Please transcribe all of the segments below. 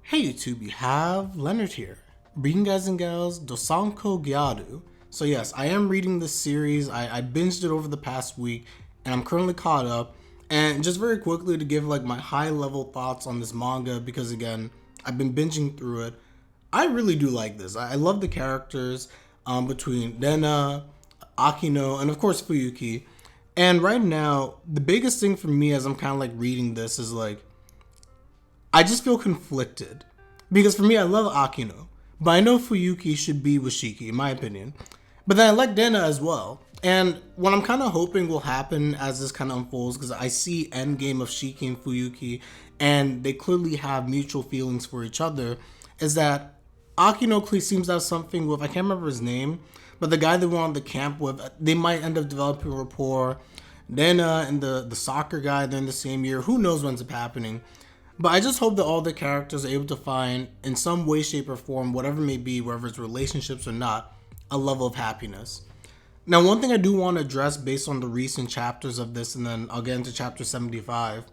Hey YouTube, you have Leonard here, bringing guys and gals Dosanko Gyaru. So yes, I am reading this series. I binged it over the past week, and I'm currently caught up. And just very quickly to give like my high level thoughts on this manga, because again, I've been binging through it. I really do like this. I love the characters between Rena, Akino, and of course Fuyuki. And right now, the biggest thing for me as I'm kind of like reading this is like I just feel conflicted. Because for me, I love Akino. But I know Fuyuki should be with Shiki, in my opinion. But then I like Reina as well. And what I'm kind of hoping will happen as this kind of unfolds, because I see endgame of Shiki and Fuyuki, and they clearly have mutual feelings for each other, is that Akino clearly seems to have something with, I can't remember his name, but the guy they went on the camp with, they might end up developing a rapport. Reina and the soccer guy, they're in the same year. Who knows when's up happening? But I just hope that all the characters are able to find, in some way, shape, or form, whatever it may be, whether it's relationships or not, a level of happiness. Now, one thing I do want to address based on the recent chapters of this, and then I'll get into chapter 75,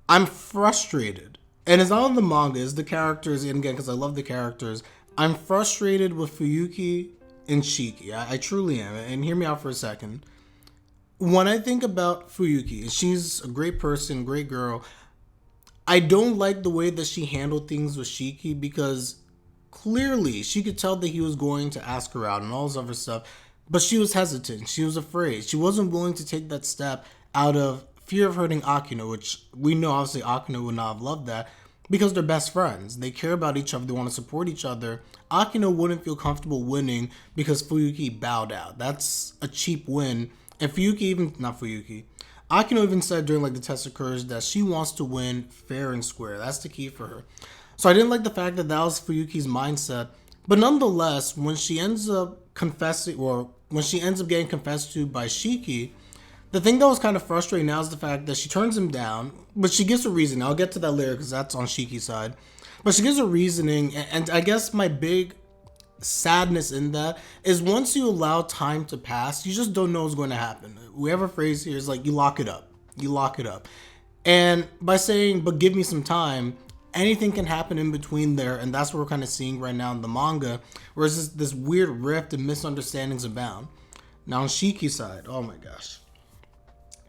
I'm frustrated. And it's not on the manga, it's the characters, and again, because I love the characters, I'm frustrated with Fuyuki and Shiki. I truly am. And hear me out for a second. When I think about Fuyuki, she's a great person, great girl. I don't like the way that she handled things with Shiki, because clearly she could tell that he was going to ask her out and all this other stuff, but she was hesitant. She was afraid. She wasn't willing to take that step out of fear of hurting Akino, which we know obviously Akino would not have loved that, because they're best friends. They care about each other. They want to support each other. Akino wouldn't feel comfortable winning because Fuyuki bowed out. That's a cheap win. And Fuyuki even, not Fuyuki, Akino even said during like the test of courage that she wants to win fair and square. That's the key for her. So I didn't like the fact that that was Fuyuki's mindset. But nonetheless, when she ends up confessing, or when she ends up getting confessed to by Shiki, the thing that was kind of frustrating now is the fact that she turns him down, but she gives a reason. I'll get to that later because that's on Shiki's side. But she gives a reasoning, and I guess my big sadness in that is once you allow time to pass, you just don't know what's going to happen. We have a phrase here is like you lock it up. You lock it up. And by saying, but give me some time, anything can happen in between there, and that's what we're kind of seeing right now in the manga, where it's this weird rift and misunderstandings abound. Now on Shiki's side, oh my gosh.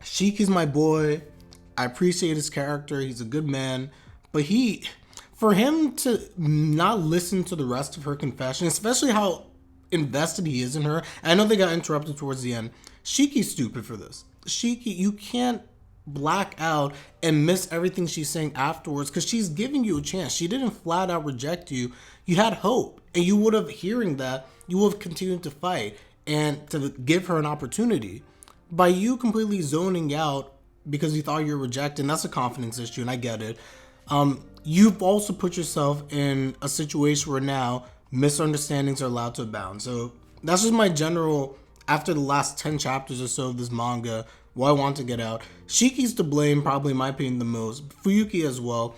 Shiki's my boy. I appreciate his character. He's a good man. But for him to not listen to the rest of her confession, especially how invested he is in her, I know they got interrupted towards the end. Shiki's stupid for this. Shiki, you can't black out and miss everything she's saying afterwards, because she's giving you a chance. She didn't flat out reject you. You had hope, and you would have, hearing that, you would have continued to fight and to give her an opportunity. By you completely zoning out because you thought you were rejected, and that's a confidence issue, and I get it. You've also put yourself in a situation where now misunderstandings are allowed to abound. So that's just my general, after the last 10 chapters or so of this manga, what I want to get out. Shiki's to blame, probably in my opinion, the most. Fuyuki as well.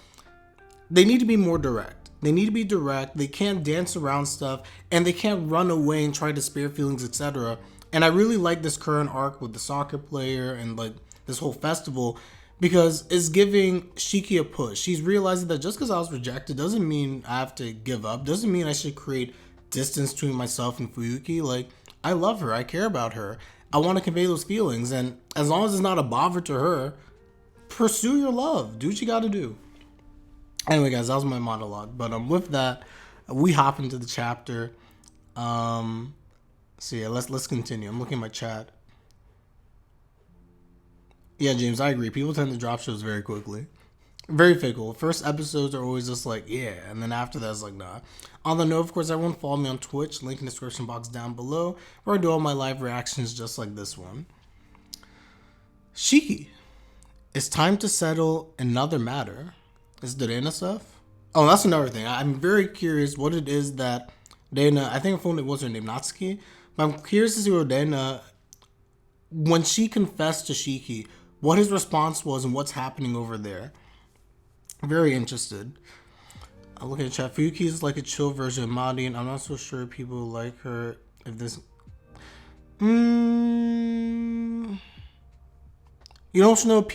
They need to be more direct. They need to be direct. They can't dance around stuff, and they can't run away and try to spare feelings, etc. And I really like this current arc with the soccer player and like this whole festival, because it's giving Shiki a push. She's realizing that just because I was rejected doesn't mean I have to give up. Doesn't mean I should create distance between myself and Fuyuki. Like, I love her. I care about her. I want to convey those feelings. And as long as it's not a bother to her, pursue your love. Do what you got to do. Anyway, guys, that was my monologue. But with that, we hop into the chapter. So yeah, let's continue. I'm looking at my chat. Yeah, James, I agree. People tend to drop shows very quickly. Very fickle. First episodes are always just like, yeah. And then after that, it's like, nah. On the note, of course, everyone follow me on Twitch. Link in the description box down below, where I do all my live reactions just like this one. Shiki. It's time to settle another matter. Is the Reina stuff? Oh, that's another thing. I'm very curious what it is that Reina, I think her phone was her name, Natsuki. But I'm curious to see what Reina, when she confessed to Shiki, what his response was and what's happening over there. Very interested. I'll look at the chat. Fuyuki is like a chill version of Madi, and I'm not so sure people like her if this... You don't know...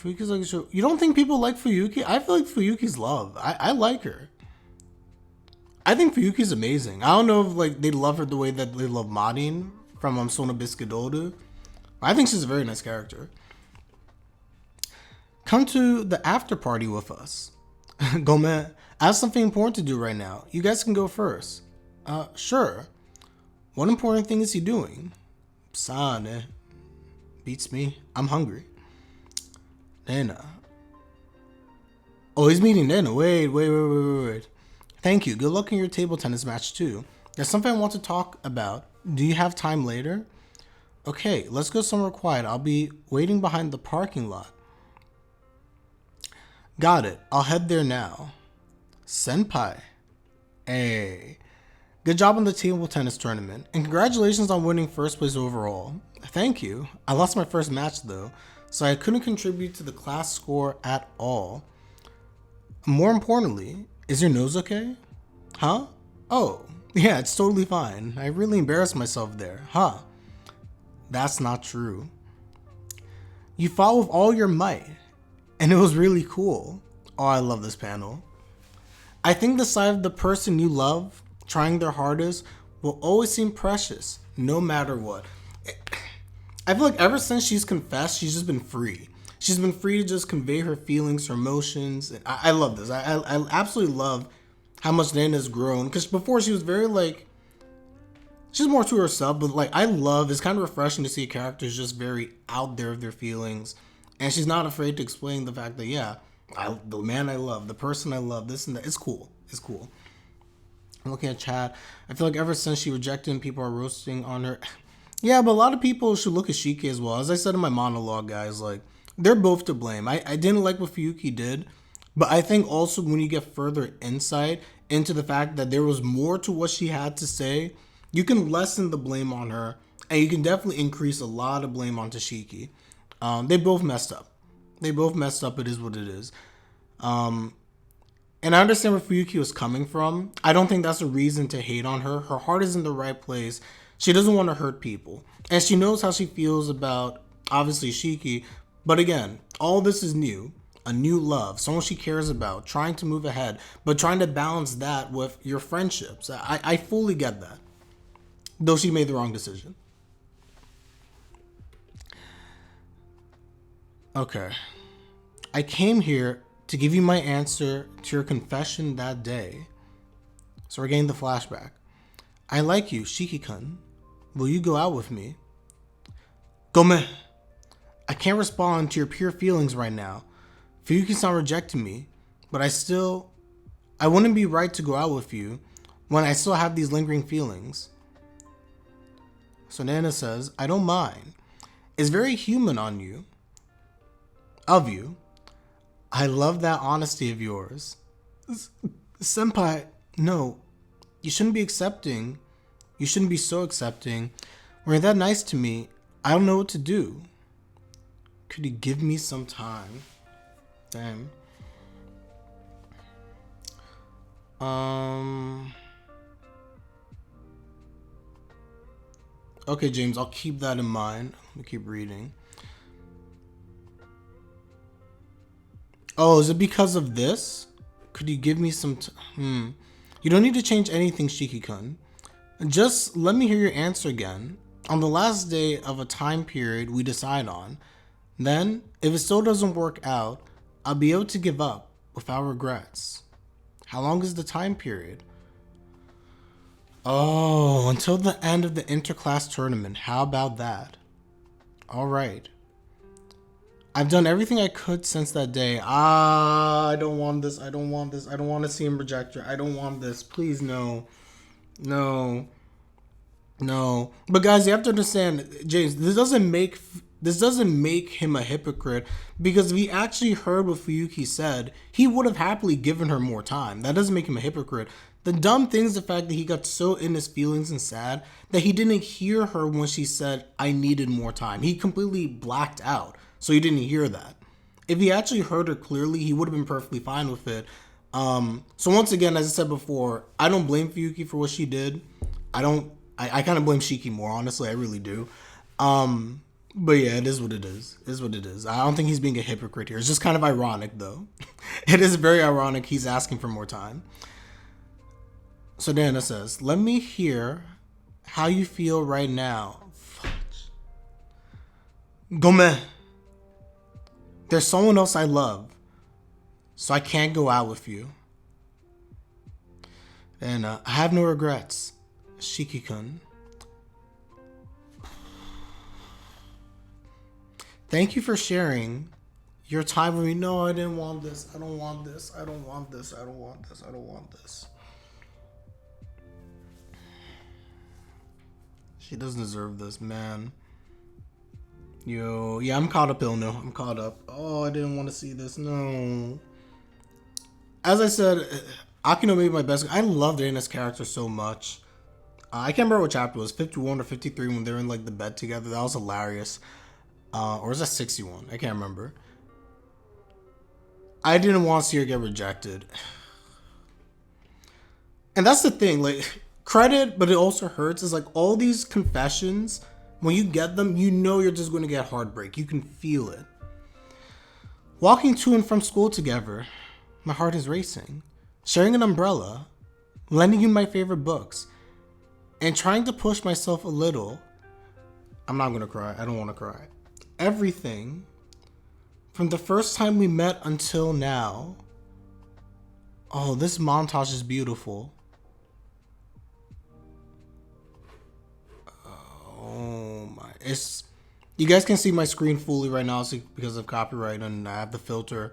Fuyuki's like a show. You don't think people like Fuyuki? I feel like Fuyuki's loved. I like her. I think Fuyuki's amazing. I don't know if like they love her the way that they love Marin from Sona Biscuitoru. I think she's a very nice character. Come to the after party with us. Gomen, I have something important to do right now. You guys can go first. Sure. What important thing is he doing? Sane. Beats me. I'm hungry. Rena. Oh, he's meeting Rena. Wait. Thank you. Good luck in your table tennis match too. There's something I want to talk about. Do you have time later? Okay, let's go somewhere quiet. I'll be waiting behind the parking lot. Got it. I'll head there now. Senpai. Hey. Good job on the table tennis tournament. And congratulations on winning first place overall. Thank you. I lost my first match though, so I couldn't contribute to the class score at all. More importantly, is your nose okay? Huh? Oh, yeah, it's totally fine. I really embarrassed myself there. Huh? That's not true. You fought with all your might, and it was really cool. Oh, I love this panel. I think the sight of the person you love trying their hardest will always seem precious, no matter what. I feel like ever since she's confessed, she's just been free. She's been free to just convey her feelings, her emotions. And I love this. I absolutely love how much Reina's grown. Because before she was very like, she's more to herself. But like, I love, it's kind of refreshing to see a character who's just very out there of their feelings. And she's not afraid to explain the fact that, yeah, the man I love, the person I love, this and that. It's cool. It's cool. I'm looking at chat. I feel like ever since she rejected him, people are roasting on her. Yeah, but a lot of people should look at Shiki as well. As I said in my monologue, guys, like, they're both to blame. I didn't like what Fuyuki did, but I think also when you get further insight into the fact that there was more to what she had to say, you can lessen the blame on her, and you can definitely increase a lot of blame onto Shiki. They both messed up. It is what it is. And I understand where Fuyuki was coming from. I don't think that's a reason to hate on her. Her heart is in the right place. She doesn't want to hurt people. And she knows how she feels about, obviously, Shiki. But again, all this is new. A new love. Someone she cares about. Trying to move ahead. But trying to balance that with your friendships. I fully get that. Though she made the wrong decision. Okay. I came here to give you my answer to your confession that day. So we're getting the flashback. I like you, Shiki-kun. Will you go out with me? Gomen. I can't respond to your pure feelings right now. Fuyuki's not rejecting me, but I wouldn't be right to go out with you when I still have these lingering feelings. So Nana says, I don't mind. It's very human of you. I love that honesty of yours. Senpai, no. You shouldn't be accepting. You shouldn't be so accepting. When you're that nice to me, I don't know what to do. Could you give me some time? Damn. Okay, James, I'll keep that in mind. Let me keep reading. Oh, is it because of this? Could you give me some You don't need to change anything, Shiki-kun. Just let me hear your answer again. On the last day of a time period we decide on. Then, if it still doesn't work out, I'll be able to give up without regrets. How long is the time period? Oh, until the end of the interclass tournament. How about that? Alright. I've done everything I could since that day. I don't want this. I don't want to see him reject her. I don't want this. Please, no. No. But guys, you have to understand, James, this doesn't make him a hypocrite, because if he actually heard what Fuyuki said, he would have happily given her more time. That doesn't make him a hypocrite. The dumb thing is the fact that he got so in his feelings and sad that he didn't hear her when she said, I needed more time. He completely blacked out. So he didn't hear that. If he actually heard her clearly, he would have been perfectly fine with it. So once again, as I said before, I don't blame Fuyuki for what she did. I kind of blame Shiki more, honestly. I really do. But yeah, it is what it is. It is what it is. I don't think he's being a hypocrite here. It's just kind of ironic, though. It is very ironic. He's asking for more time. So Dana says, "Let me hear how you feel right now." Fudge. Gome. There's someone else I love, so I can't go out with you. And I have no regrets. Shiki-kun. Thank you for sharing your time with me. No, I didn't want this. I don't want this. I don't want this. I don't want this. I don't want this. She doesn't deserve this, man. Yo, yeah, I'm caught up, Ilno. I'm caught up. Oh, I didn't want to see this. No. As I said, Akino made my best. I loved Reina's character so much. I can't remember what chapter it was, 51 or 53, when they were in like the bed together. That was hilarious. Or is that 61? I can't remember. I didn't want to see her get rejected. And that's the thing, like, credit, but it also hurts, is like all these confessions, when you get them, you know you're just going to get heartbreak. You can feel it. Walking to and from school together, my heart is racing. Sharing an umbrella, lending you my favorite books, and trying to push myself a little. I'm not going to cry. I don't want to cry. Everything, from the first time we met until now. Oh, this montage is beautiful. Oh my, you guys can see my screen fully right now because of copyright and I have the filter.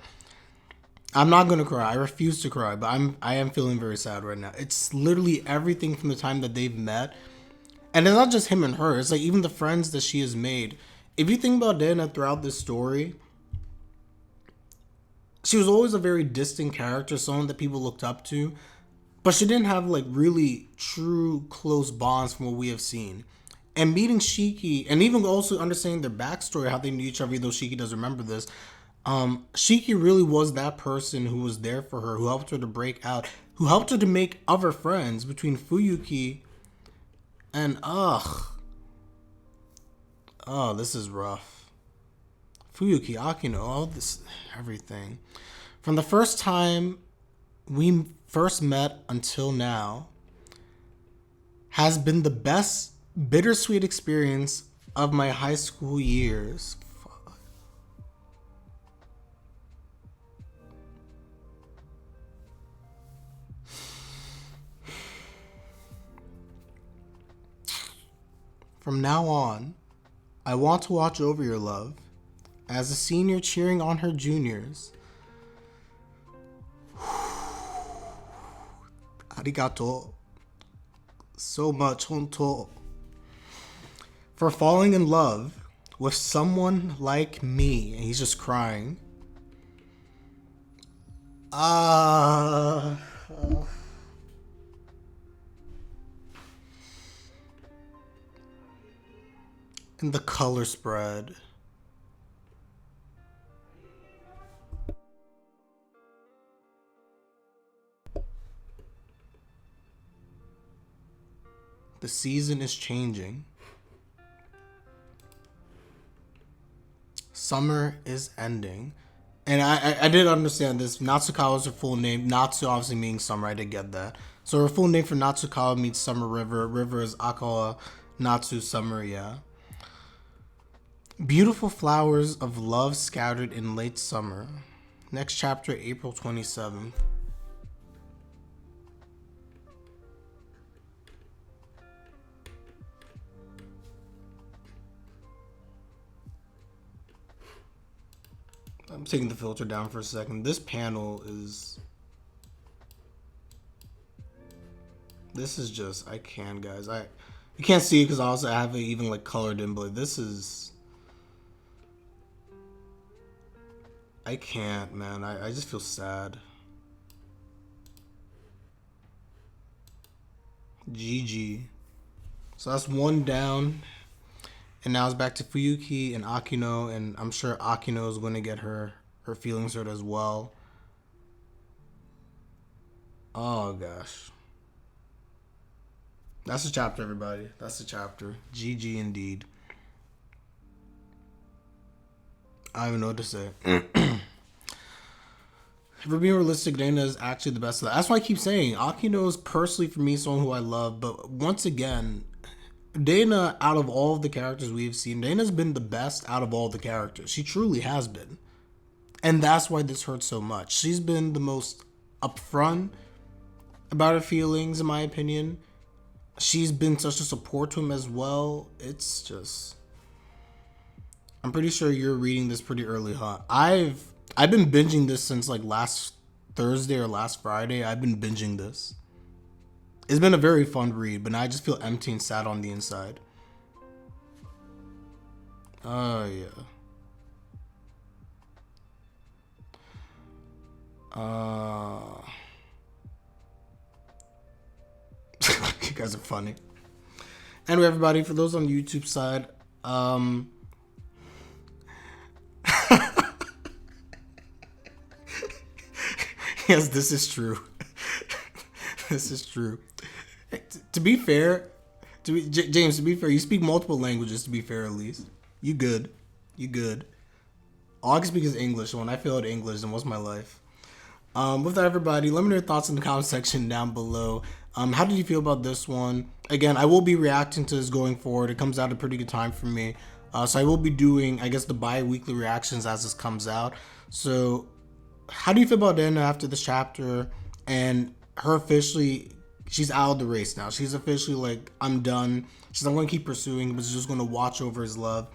I'm not gonna cry. I refuse to cry, but I am feeling very sad right now. It's literally everything from the time that they've met. And it's not just him and her, it's like even the friends that she has made. If you think about Dana throughout this story, she was always a very distant character, someone that people looked up to, but she didn't have like really true close bonds from what we have seen. And meeting Shiki, and even also understanding their backstory, how they knew each other, though Shiki doesn't remember this. Shiki really was that person who was there for her, who helped her to break out, who helped her to make other friends between Fuyuki and this is rough. Fuyuki, Akino, all this, everything. From the first time we first met until now has been the best bittersweet experience of my high school years. From now on, I want to watch over your love as a senior cheering on her juniors. Arigato. So much, honto. For falling in love with someone like me. And he's just crying. And the color spread. The season is changing. Summer is ending. And I did understand this. Natsukawa's her full name. Natsu obviously meaning summer. I did get that. So her full name for Natsukawa means Summer River. River is Akawa. Natsu, summer, yeah. Beautiful flowers of love scattered in late summer. Next chapter, April 27th. I'm taking the filter down for a second. This panel is... This is just... I can't, guys. You can't see it because also I have it even like colored in, but this is... I can't, man. I just feel sad. GG. So that's one down. And now it's back to Fuyuki and Akino, and I'm sure Akino is going to get her feelings hurt as well. Oh, gosh. That's the chapter, everybody. That's the chapter. GG indeed. I don't even know what to say. If we're being realistic, Reina is actually the best of that. That's why I keep saying Akino is personally for me someone who I love. But once again, Dana, out of all of the characters we've seen, Dana's been the best out of all the characters. She truly has been. And that's why this hurts so much. She's been the most upfront about her feelings, in my opinion. She's been such a support to him as well. It's just... I'm pretty sure you're reading this pretty early, huh? I've been binging this since like last Thursday or last Friday. I've been binging this. It's been a very fun read, but now I just feel empty and sad on the inside. Oh, yeah. You guys are funny. Anyway, everybody, for those on the YouTube side, yes, this is true. This is true. To be fair, James, to be fair, you speak multiple languages. To be fair, at least you good. You good. All I can speak is English. And when I failed English, then what's my life? With that, everybody, let me know your thoughts in the comment section down below. How did you feel about this one? Again, I will be reacting to this going forward. It comes out at a pretty good time for me. So I will be doing, I guess, the bi-weekly reactions as this comes out. So how do you feel about Reina after this chapter? And her officially, she's out of the race now. She's officially like, I'm done. She's not going to keep pursuing, but she's just going to watch over his love.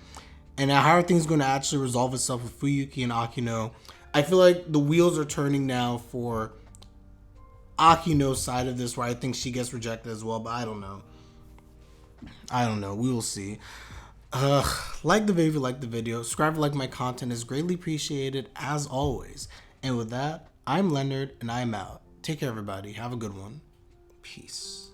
And how are things going to actually resolve itself with Fuyuki and Akino? I feel like the wheels are turning now for Akino's side of this, where I think she gets rejected as well, but I don't know. We will see. Like the video if you like the video. Subscribe to like my content is greatly appreciated as always. And with that, I'm Leonard and I'm out. Take care, everybody. Have a good one. Peace.